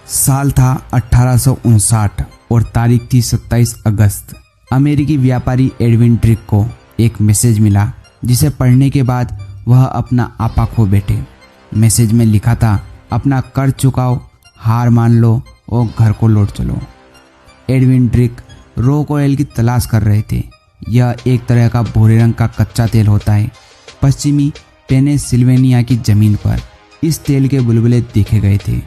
साल था 1859 और तारीख थी 27 अगस्त। अमेरिकी व्यापारी एडविन ड्रिक को एक मैसेज मिला जिसे पढ़ने के बाद वह अपना आपा खो बैठे। मैसेज में लिखा था, अपना कर्ज चुकाओ, हार मान लो और घर को लौट चलो। एडविन ड्रिक रोक ऑयल की तलाश कर रहे थे। यह एक तरह का भूरे रंग का कच्चा तेल होता है। पश्चिमी पेनिसिल्वेनिया की जमीन पर इस तेल के बुलबुले देखे गए थे।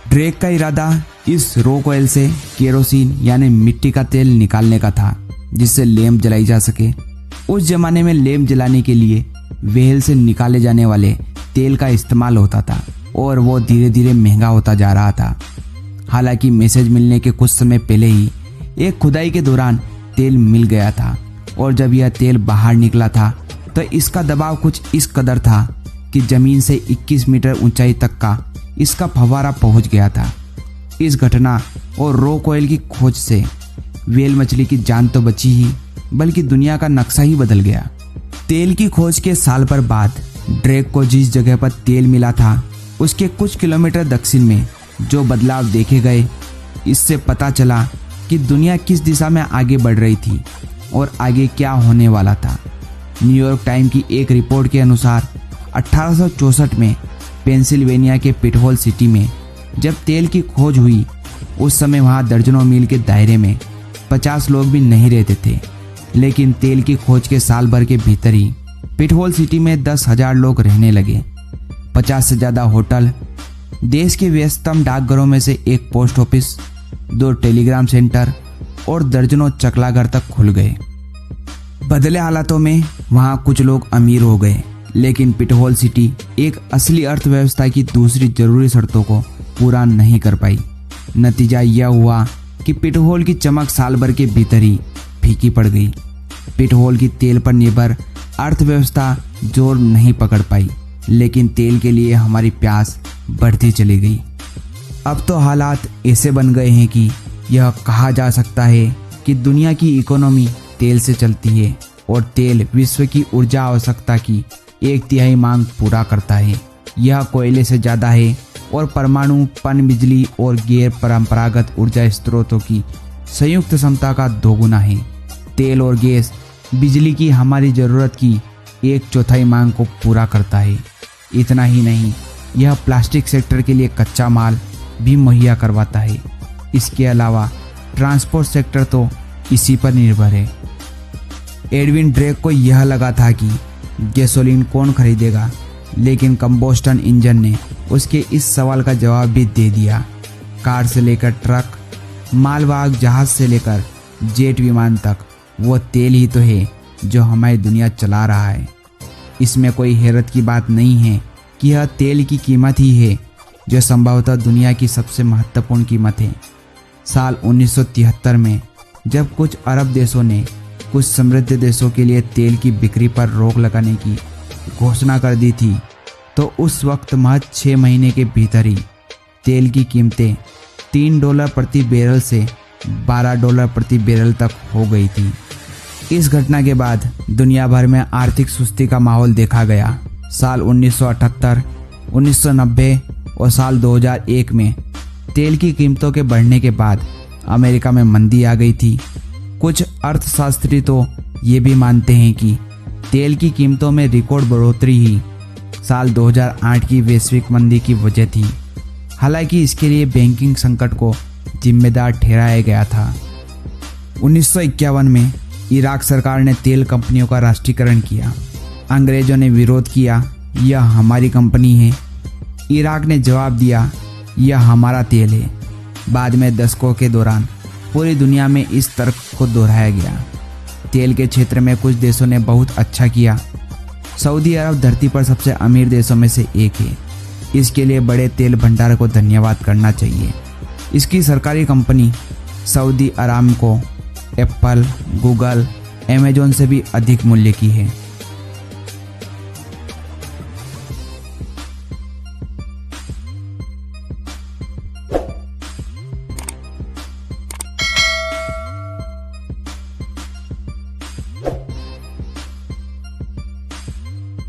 ड्रेक का इरादा इस रोक ऑयल से केरोसिन यानी मिट्टी का तेल निकालने का था, जिससे लैंप जलाई जा सके। उस जमाने में लैंप जलाने के लिए व्हेल से निकाले जाने वाले तेल का इस्तेमाल होता था और वो धीरे धीरे महंगा होता जा रहा था। हालांकि मैसेज मिलने के कुछ समय पहले ही एक खुदाई के दौरान तेल मिल गया था और जब यह तेल बाहर निकला था तो इसका दबाव कुछ इस कदर था कि जमीन से 21 मीटर ऊंचाई तक का इसका फव्वारा पहुंच गया था। इस घटना और रोक ऑयल की खोज से व्हेल मछली की जान तो बची ही, बल्कि दुनिया का नक्शा ही बदल गया। तेल की खोज के साल भर बाद ड्रेक को जिस जगह पर तेल मिला था उसके कुछ किलोमीटर दक्षिण में जो बदलाव देखे गए, इससे पता चला कि दुनिया किस दिशा में आगे बढ़ रही थी और आगे क्या होने वाला था। न्यूयॉर्क टाइम की एक रिपोर्ट के अनुसार 1864 में पेंसिल्वेनिया के पिटहोल सिटी में जब तेल की खोज हुई, उस समय वहां दर्जनों मील के दायरे में 50 लोग भी नहीं रहते थे। लेकिन तेल की खोज के साल भर के भीतर ही पिटहोल सिटी में 10,000 लोग रहने लगे। 50 से ज़्यादा होटल, देश के व्यस्ततम डाकघरों में से एक पोस्ट ऑफिस, 2 टेलीग्राम सेंटर और दर्जनों चकलाघर तक खुल गए। बदले हालातों में वहां कुछ लोग अमीर हो गए, लेकिन पिटहोल सिटी एक असली अर्थव्यवस्था की दूसरी जरूरी शर्तों को पूरा नहीं कर पाई। नतीजा यह हुआ कि पिटहोल की चमक साल भर के भीतर ही फीकी पड़ गई। पिटहोल की तेल पर निर्भर अर्थव्यवस्था जोर नहीं पकड़ पाई, लेकिन तेल के लिए हमारी प्यास बढ़ती चली गई। अब तो हालात ऐसे बन गए हैं कि यह कहा जा सकता है कि दुनिया की इकोनॉमी तेल से चलती है और तेल विश्व की ऊर्जा आवश्यकता की 1/3 मांग पूरा करता है। यह कोयले से ज़्यादा है और परमाणु, पनबिजली और गैर परंपरागत ऊर्जा स्रोतों की संयुक्त क्षमता का 2 गुना है। तेल और गैस बिजली की हमारी ज़रूरत की 1/4 मांग को पूरा करता है। इतना ही नहीं, यह प्लास्टिक सेक्टर के लिए कच्चा माल भी मुहैया करवाता है। इसके अलावा ट्रांसपोर्ट सेक्टर तो इसी पर निर्भर है। एडविन ड्रेक को यह लगा था कि गैसोलीन कौन खरीदेगा, लेकिन कंबोस्टन इंजन ने उसके इस सवाल का जवाब भी दे दिया। कार से लेकर ट्रक, मालवाहक जहाज से लेकर जेट विमान तक, वो तेल ही तो है जो हमारी दुनिया चला रहा है। इसमें कोई हैरत की बात नहीं है कि यह तेल की कीमत ही है जो संभवतः दुनिया की सबसे महत्वपूर्ण कीमत है। साल 1973 में जब कुछ अरब देशों ने कुछ समृद्ध देशों के लिए तेल की बिक्री पर रोक लगाने की घोषणा कर दी थी, तो उस वक्त महज 6 महीने के भीतर ही तेल की कीमतें $3 प्रति बैरल से $12 प्रति बैरल तक हो गई थी। इस घटना के बाद दुनिया भर में आर्थिक सुस्ती का माहौल देखा गया। साल 1978, 1990 और साल 2001 में तेल की कीमतों के बढ़ने के बाद अमेरिका में मंदी आ गई थी। कुछ अर्थशास्त्री तो ये भी मानते हैं कि तेल की कीमतों में रिकॉर्ड बढ़ोतरी ही साल 2008 की वैश्विक मंदी की वजह थी। हालांकि इसके लिए बैंकिंग संकट को जिम्मेदार ठहराया गया था। 1951 में इराक सरकार ने तेल कंपनियों का राष्ट्रीयकरण किया। अंग्रेजों ने विरोध किया, यह हमारी कंपनी है। इराक ने जवाब दिया, यह हमारा तेल है। बाद में दशकों के दौरान पूरी दुनिया में इस तर्क को दोहराया गया। तेल के क्षेत्र में कुछ देशों ने बहुत अच्छा किया। सऊदी अरब धरती पर सबसे अमीर देशों में से एक है। इसके लिए बड़े तेल भंडार को धन्यवाद करना चाहिए। इसकी सरकारी company Saudi Aramco Apple, Google, Amazon से भी अधिक मूल्य की है।